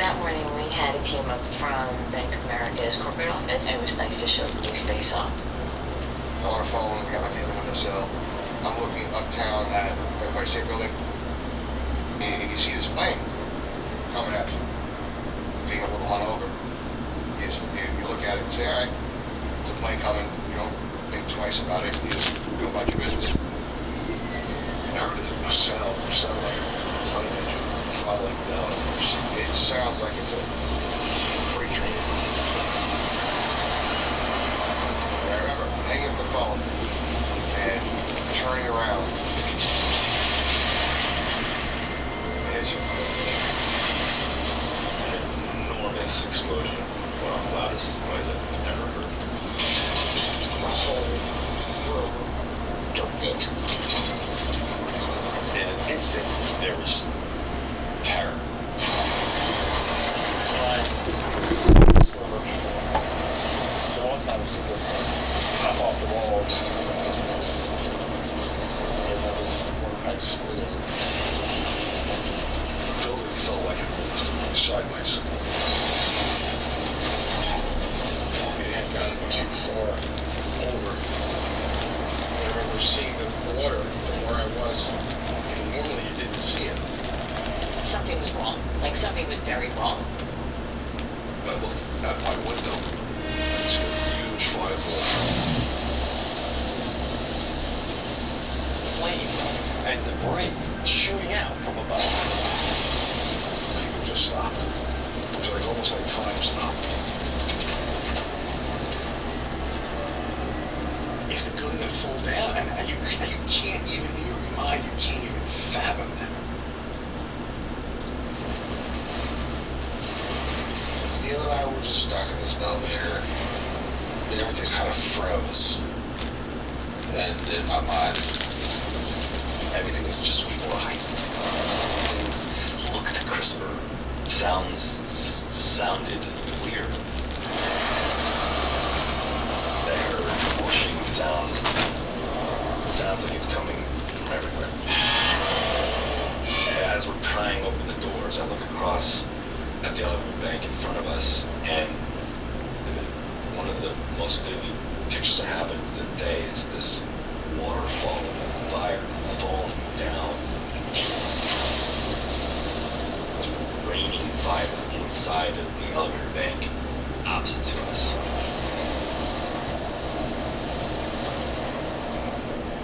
that morning we had a team up from Bank of America's corporate office. It was nice to show the new space off. So on our phone, we got my family on the cell. I'm looking uptown at the Empire State Building, and you see this plane coming at you, being a little hung over. You look at it and say, all right, it's a plane coming. You don't think twice about it. You just go about your business. I heard a sound like a plane engine throttling down. It sounds like it's a freight train. And I remember hanging up the phone and turning around. An enormous explosion. One of the loudest noise I've ever heard. The whole room jumped in. In an instant, there was terror. So one time I see the pop off the wall. And then one kind of splitting. The building felt like it moved sideways. It had gotten too far over. I remember seeing the water from where I was, and normally you didn't see it. Something was wrong. Like something was very wrong. I looked out my window and see a huge fireball. Flames and debris shooting out from above. People just stopped. It was like almost like time stopped. Is the building gonna fall down? And you can't even, in your mind, you can't even fathom that. Neil and I were just stuck in this elevator, and everything kind of froze. And in my mind, everything was just white. Things looked crisper. Sounds sounded weird. I heard whooshing sounds. It sounds like it's coming from everywhere. As we're prying open the doors, I look across at the elevator bank in front of us, and one of the most vivid pictures I have of the day is this waterfall of fire falling down. It was raining fire inside of the elevator bank opposite to us.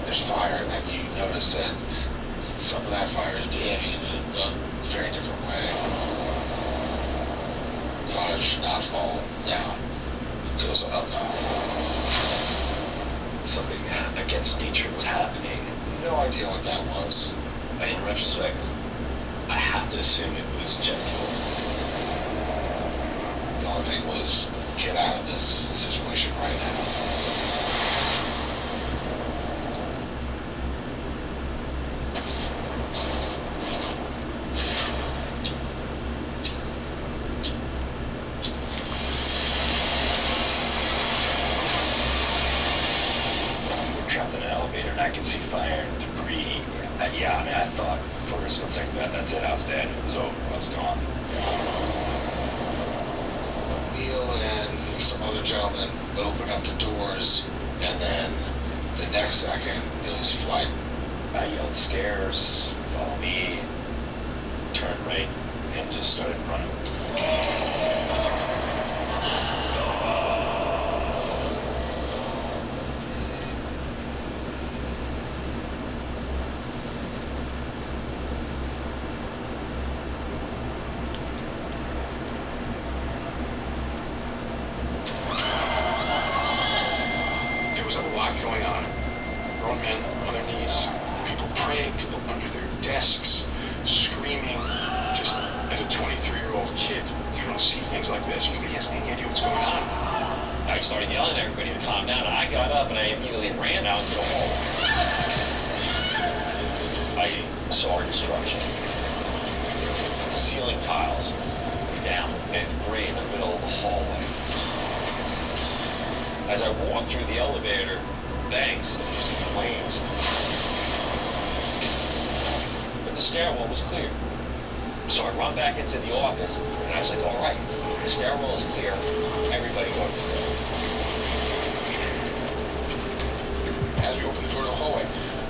There's fire, and then you notice that some of that fire is behaving in a very different way. Fire should not fall down. It goes up. Something against nature was happening. No idea what that was. In retrospect, I have to assume it was jet fuel. The only thing was, get out of this situation right now. Trapped in an elevator, and I could see fire and debris. Yeah, I mean, I thought for a split second that's it. I was dead. It was over. I was gone. Neil and some other gentlemen opened up the doors, and then the next second, it was flight. I yelled stairs, follow me, turned right, and just started running. There was a lot going on. Grown men on their knees, people praying, people under their desks, screaming. Just as a 23-year-old kid, you don't see things like this. Nobody has any idea what's going on. I started yelling at everybody to calm down. I got up and I immediately ran out into the hall. I saw destruction. Ceiling tiles down and debris in the middle of the hallway. As I walked through the elevator banks, you see flames. But the stairwell was clear. So I run back into the office, and I was like, all right, the stairwell is clear. Everybody go upstairs. As we opened the door to the hallway,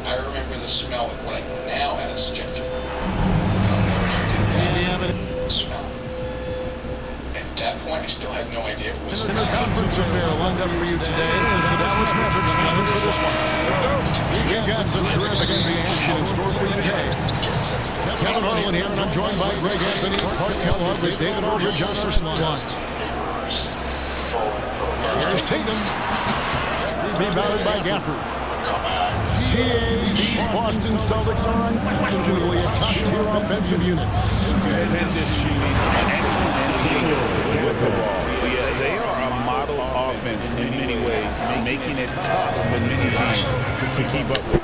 I remember the smell of what I now as jet fuel. I'll never forget that smell. At that point, I still had no idea what was The conference affair lined up for you today as the Dallas Mavericks come into this one. We've got some terrific NBA action in store for you today. Kevin Harlan here, and I'm joined by Greg Anthony, Clark Kellogg with David Aldridge on our line. Here's Tatum. Rebounded by Gafford. These Boston Celtics are unquestionably a top-tier offensive unit. Tremendous shooting, excellent engagement with the ball. Yeah, they are a model offense in many ways, making it tough for many teams to keep up with.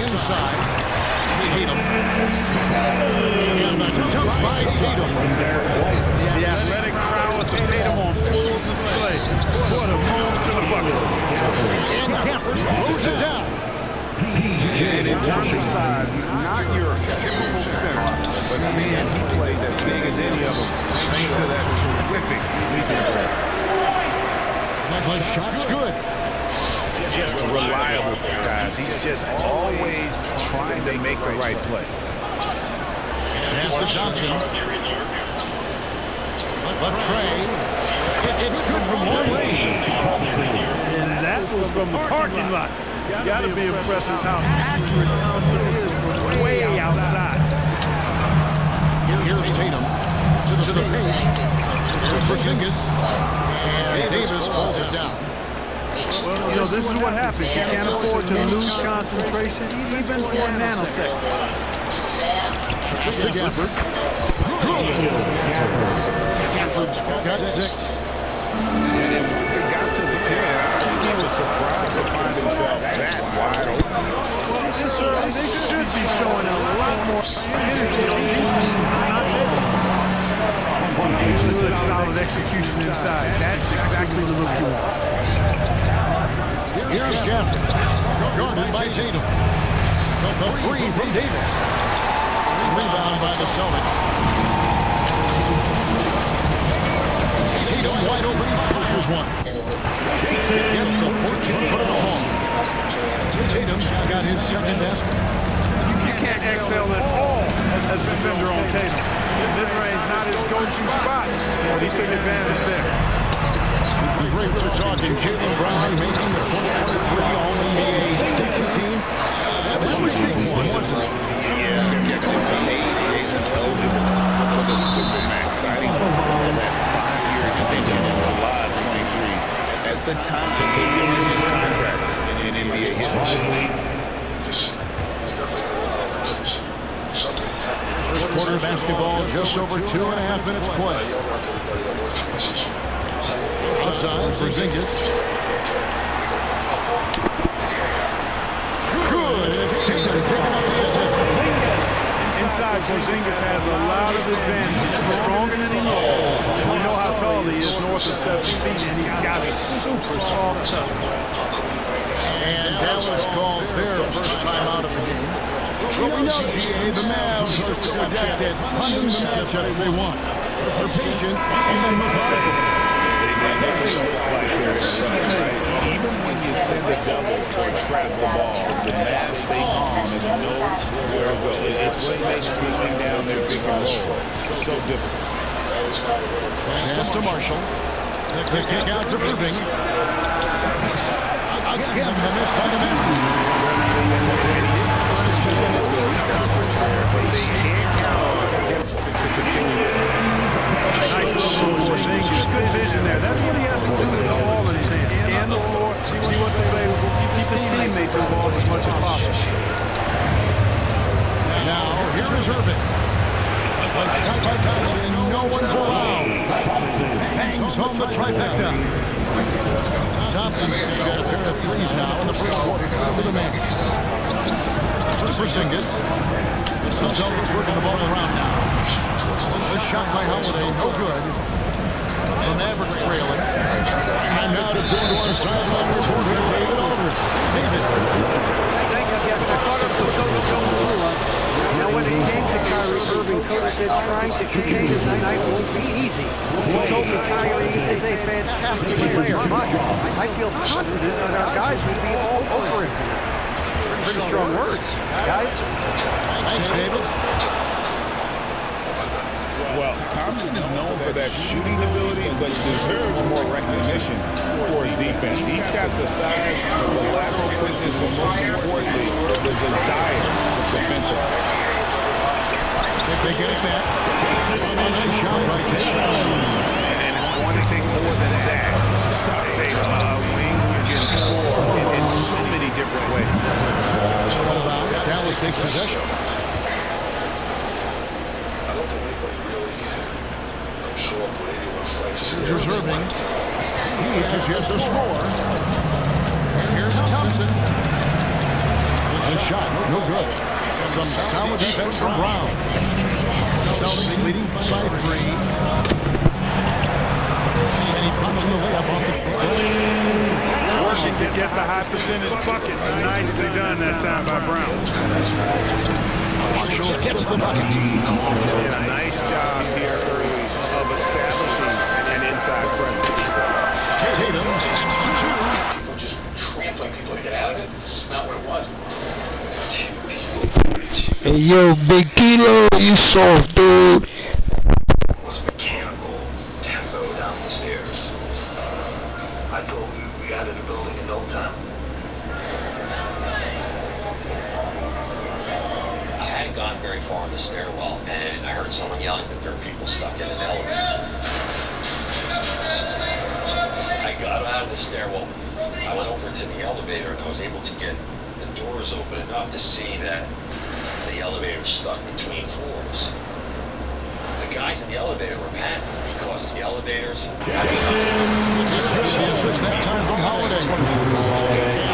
Inside, Tatum. And the dunk by Tatum. The athletic prowess of Tatum on full display. What a move to the bucket. And Gafford throws it down. And in terms of size, not your typical center, but man, he plays as big as any of them, thanks to that terrific leaping grab. The shot's good. Just reliable, guys. He's just always trying to make the right play. Pass to Johnson. Trey. It's good from long range. And that was from the parking lot. You gotta be impressed with how accurate Thompson is from way outside. Here's Tatum to the paint. Here's Porzingis. And Davis pulls it down. Well, you know, this is what happens. You can't afford to lose concentration even for a nanosecond. Gafford. Gafford's got 6. And once it got to the 10, I think he was surprised to find himself that wide open. Well, they should be showing a lot more energy on defense. Good, solid execution inside. That's exactly the look you want. Here's Gafford. Guarded by Tatum. The three from Davis. Rebound by the Celtics. Tatum wide open. Here's one. Gets the 14-footer home. Tatum's got his second basket. You can't excel at all as a defender on Tatum. Mid-range not his go-to spot. Well, he took advantage there. The greats are talking. Jaylen Brown making the 2023 All-NBA safety team. That was big one, wasn't it? Yeah, projected to be Jaylen eligible for the Supermax signing for that 5-year extension in July of 23. At the time, the biggest contract in NBA history. First quarter basketball, just over 2.5 minutes play. Outside for Porzingis. Good. Inside, Porzingis has a lot of advantages. He's stronger than he knows. We know how tall he is, north of 7 feet, and he's got a super soft touch. And Dallas calls their first time out of the game. But we know, GA, the Mavs are so adept at hunting the matchups they want. They're patient and then methodical. They never look like they're right? Even when you send a double or trap the ball, the Mavs stay calm and know where to go. It's what makes slipping down their pick and roll so difficult. Pass to Marshall. The kick out to Irving. Again, the miss by the Mavericks. Nice little Porzingis. Good vision there. That's what he has to do with the ball in his hand. Scan the floor, see what's available, keep his teammates involved as much as possible. Now, here is Irving. A shot by Thompson, no one's allowed. Hangs home the trifecta. Thompson's got a pair of threes now in the first quarter for the Mavericks. Porzingis. The Celtics working the ball around now. The shot by Holiday, no good. The Mavericks trailing. And now to join our sideline reporter, David Aldridge. David. Thank you, Captain. I caught up to Coach Jones. Now, when it came to Kyrie Irving coach said trying to contain him tonight won't be easy. He told me Kyrie is a fantastic player, but I feel confident that our guys will be all over him tonight. Pretty strong words, guys. Thanks, David. Well, Thompson is known for that shooting ability, but deserves more recognition for his defense. He's got the size, the lateral quickness, and most importantly, the desire defensively. They get it back. Nice shot by Tatum. And it's going to take more than that to stop Tatum. Wing can score in so many different ways. Dallas takes possession. Here's Irving. He has yet to score. Here's Thompson. The shot, no good. Some solid defense from Brown. Celtics leading by 3. And he comes in the layup off the working to get the high percentage bucket. Nicely done that time by Brown. Marshall gets the bucket. A nice job here early of establishing an inside presence. Tatum. People just trampling people to get out of it. This is not what it was. Hey, yo, Big Kilo, you soft, dude. Was mechanical tempo down the stairs. I thought we got in the building in no time. I hadn't gone very far in the stairwell, and I heard someone yelling that there were people stuck in an elevator. I got out of the stairwell. I went over to the elevator, and I was able to get the doors open enough to see that the elevator was stuck between floors. The guys in the elevator were panicked because the elevators... That time from Holiday.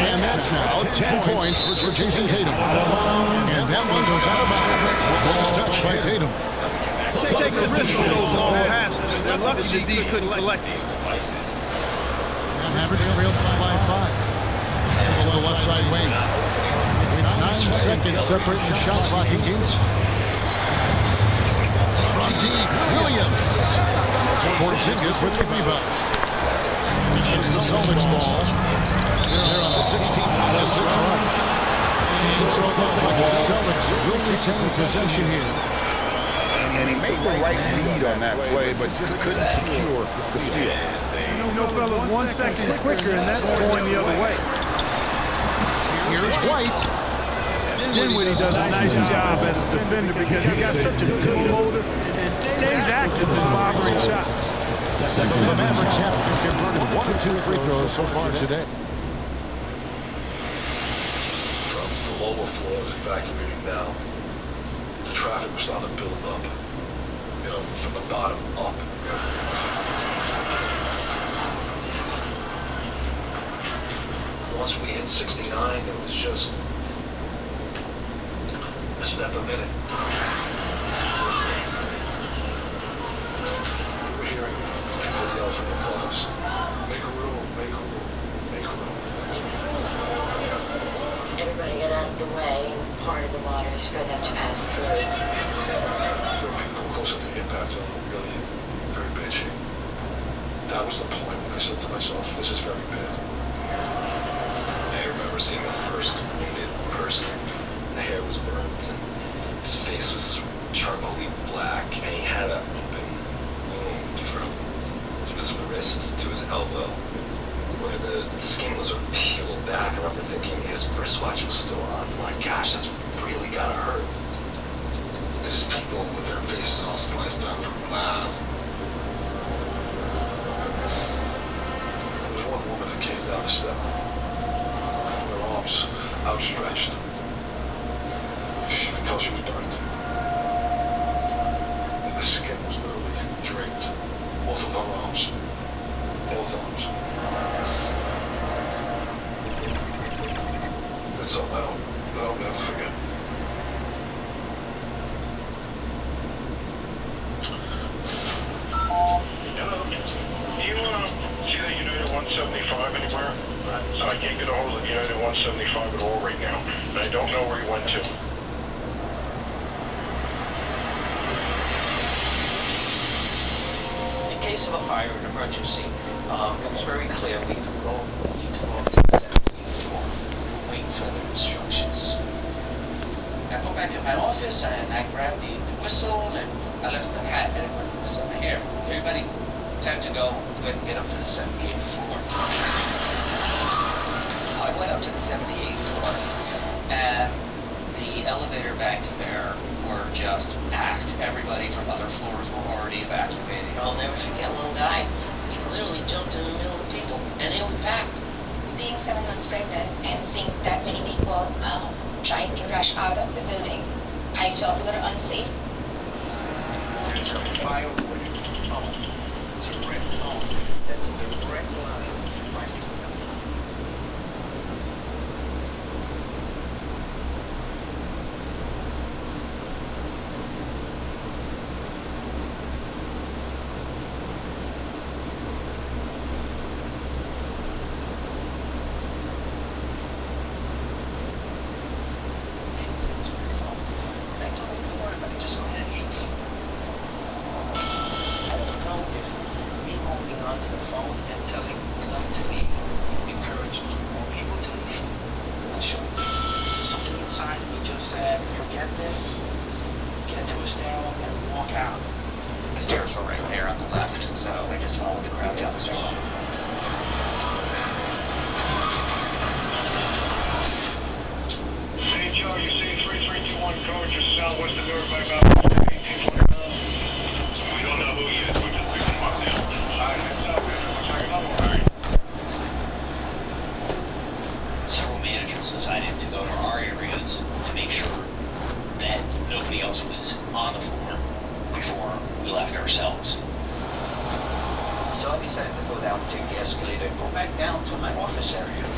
And that's now 10 points for Jason Tatum. And that one goes out of bounds. Just touched by Tatum. They take a risk on those long passes. They're lucky the D couldn't collect it. And Mavericks trailed by 5. To the left side wing. It's 9 seconds separating the shot clock against. From deep, Williams. Porzingis with the rebound. It's the Celtics ball. They're on a 16-6 run. So it looks like the Celtics will retain possession here. And he made the right read on that play, but just couldn't secure the steal. You know, fellas, 1 second quicker, and that's going the other way. Here's White. Dinwiddie does a nice job as a defender because he got such a good motor and stays active in bothering shots. The Mavericks have converted 1 of 2 free throws so far today. From the lower floors evacuating now, the traffic was starting to build up. You know, from the bottom up. Once we hit 69, it was just a step a minute. We were hearing people yell from above us. Make room, make room, make room. Everybody got out of the way, and part of the water is for them to pass through. There were people closer to the impact zone who really in very bad shape. That was the point when I said to myself, this is very bad. I remember seeing the first wounded person. The hair was burnt, and his face was charcoaly black, and he had an open wound from his wrist to his elbow, where the skin was sort of peeled back. I remember thinking his wristwatch was still on. My gosh, that's really gotta hurt. There's just people with their faces all sliced out from glass. There was one woman that came down the step, her arms outstretched. You could tell she was burnt. And the skin was literally draped. Both of her arms. Both arms. That's something I'll never forget. Hello. Do you see the United 175 anywhere? I can't get a hold of the United 175 at all right now. And I don't know where he went to. in case of a fire or an emergency, it was very clear we need to go up to the 78th floor. Waiting for the instructions. I go back to my office and I grab the whistle and I left the hat and I put the whistle in my hair. Everybody, time to go. Go ahead and get up to the 78th floor. I went up to the 78th floor and the elevator banks there were just packed. Everybody from other floors were already evacuating. I'll never forget one guy. He literally jumped in the middle of the people and it was packed. Being 7 months pregnant and seeing that many people trying to rush out of the building, I felt a little unsafe. There's a fire-warning phone. It's a red phone. That's a direct line to the fire station. To the phone and telling them to leave encouraged more people to leave. Something inside me just said, forget this, get to a stairwell and walk out. The stairs were right there on the left, so I just followed the crowd down the stairwell. St. Joe, you see 3321 coverage just southwest of Nuremberg about 1820. We don't know who he is, we just picked him up now. Several managers decided to go to our areas to make sure that nobody else was on the floor before we left ourselves. So I decided to go down, take the escalator, and go back down to my office area. The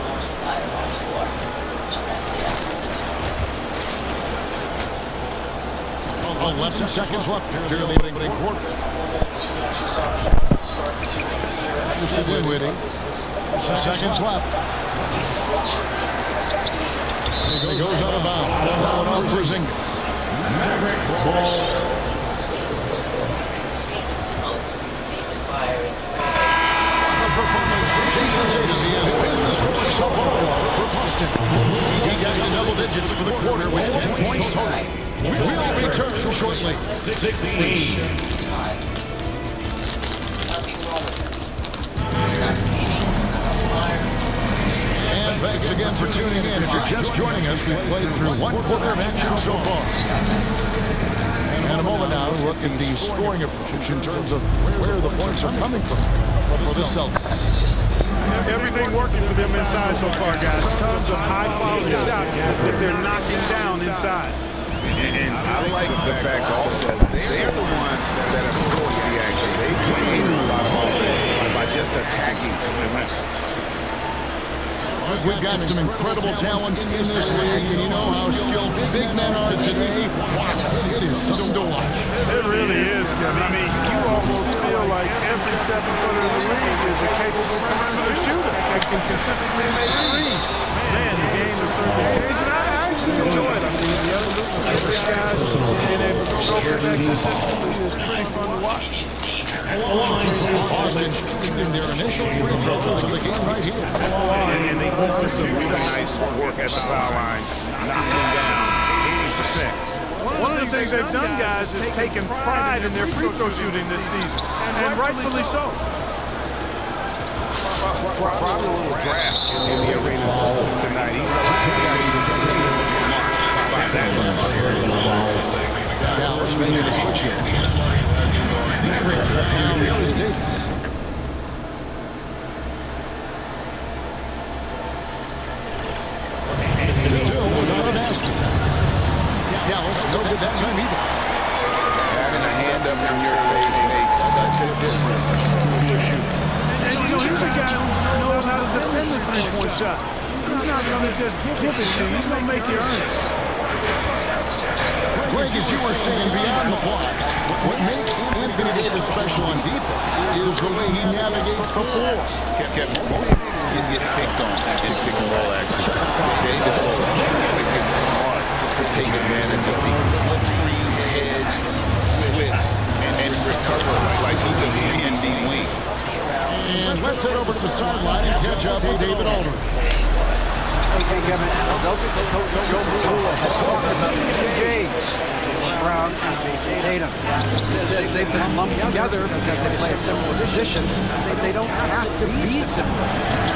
north side of our floor, directly after the top. Less than seconds left to the opening quarter. Mr. Dinwiddie. Seconds left. He goes out of bounds. Ball on Porzingis. Ball. Jason Tatum, he has wins so far for Boston. He got into double digits for the quarter with 10 points total. We'll return shortly. And thanks again for tuning in. If you're just joining us, we've played through one quarter of action so far. And a moment now, look at the scoring approach in terms of where the points are coming from for the Celtics. Everything working for them inside so far, guys. Tons of high-quality shots that they're knocking down inside. And I like the fact also they're the ones that have forced the action. They played a lot of offense by just attacking. We've got some incredible talents in this league, and you know how skilled big men are today. It is something to watch. It really is, Kevin. I mean, you almost feel like every 7-footer in the league is a capable perimeter shooter that can consistently make threes. Man, the game is starting to change, and I actually enjoy it. I mean, the evolution of these guys being able to go through that system is pretty fun to watch. Boston shooting their initial free throws of the game right here. And they also some really nice work at the foul line, knocking down 80%. One of the things they've done, guys, is taken pride in their free throw shooting this season, and rightfully so. Probably a little draft in the arena tonight. Dallas makes the switch here. Now here's Davis. Still without a basket. Dallas no good that time either. Having a hand up in your face makes such a difference to a shooter. And you know, he's a guy who knows how to defend the three-point shot. He's not going to just give it to you. He's going to make you earn it. Greg, as you were saying, beyond the blocks, what makes Anthony Davis special on defense is the way he navigates the floor. Kevin, most teams can get picked on in pick and roll action. Davis is smart to take advantage of these slip screens, edge, switch, Tatum says they've been lumped together because they play a similar position, but they don't have to be similar.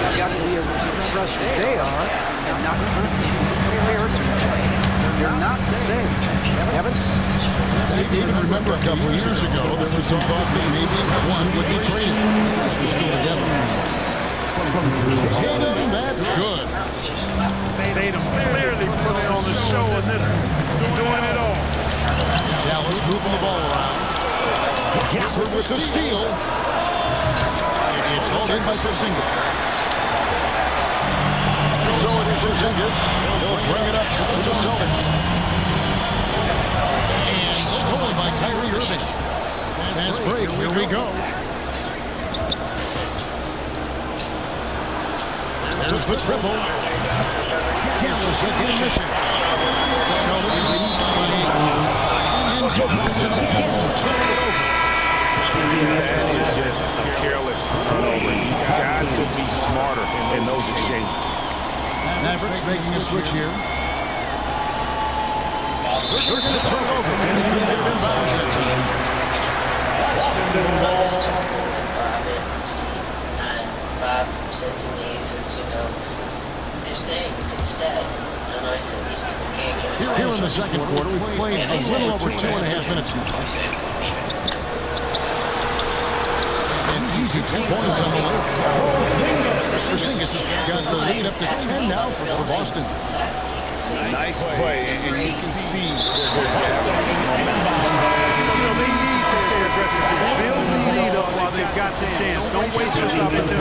You've got to be able to trust who they are and not compare to each other. They're not the same. Evans? I even remember a couple years ago, there was some thought that maybe one would be traded. They're still together. Tatum, that's good. Tatum clearly putting on the show in this one, doing it all. Dallas moving the ball around. Gafford with the steal. It's hauled in by Porzingis. So it's Porzingis. He'll bring it up to the Celtics. And stolen by Kyrie Irving. Fast break. Here we go. There's the triple. Dallas again missing. Celtics lead by 8. And just again to turn it over. That is just a careless turnover. You've got to be smarter in those exchanges. Mavericks making a switch here. There's a turnover. And they're going to get it inbound. I was talking with Bob and Steve, and Bob said to me, he says, you know, they're saying you could stay. And I said, these people can't get it. Here in the second quarter, we played a little over 2.5 minutes now. And easy 2 points on the way. Porzingis has got the lead up to 10 now for Boston. Nice play, and you can see they're gathering momentum. You know, they need to stay aggressive. Build the lead up while they've got the chance. Don't waste this opportunity.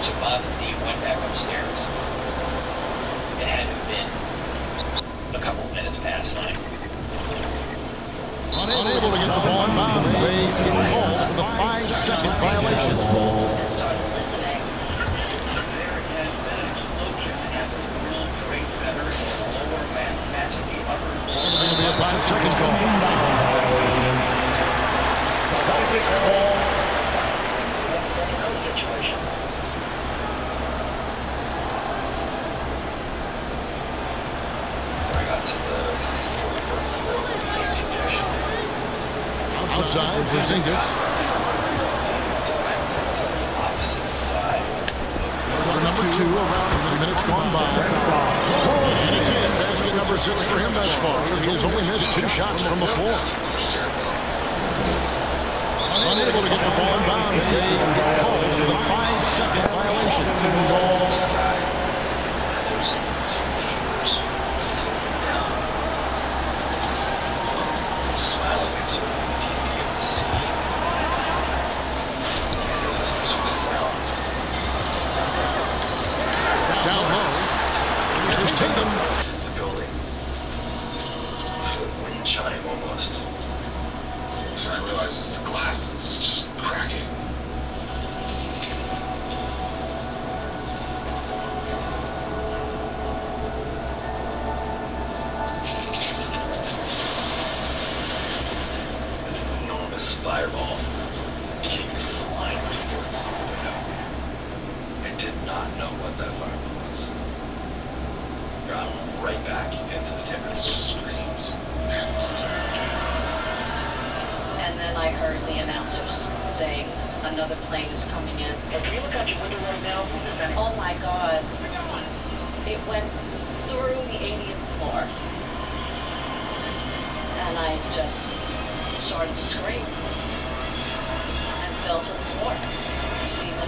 So Bob and Steve went back upstairs. It hadn't been a couple minutes past 9. Unable to get the ball inbound. They get called for the 5-second violation. And started listening. It'll be a 5-second call. I got to the 44th floor of the 18 dash. Outside, Porzingis. To the opposite side. Number 2 around 3 minutes gone by. It's in. Basket number 6 for him thus far. He has only missed 2 shots from the floor. Unable to get the ball inbound. They get called for the 5-second violation. Smiling at sort of the TV of the scene. There's this sort of sound. Down low. Here's Tatum. The building. Sort of wind chime almost. So I realize it's the glass that's just cracking. An enormous fireball came flying towards the window. I did not know what that fireball was. Got right back into the terrace, just screams. And then I heard the announcers saying another plane is coming in. Can you look out your window right now? Oh my God. It went through the 80th floor. And I just started to scream and fell to the floor. Stephen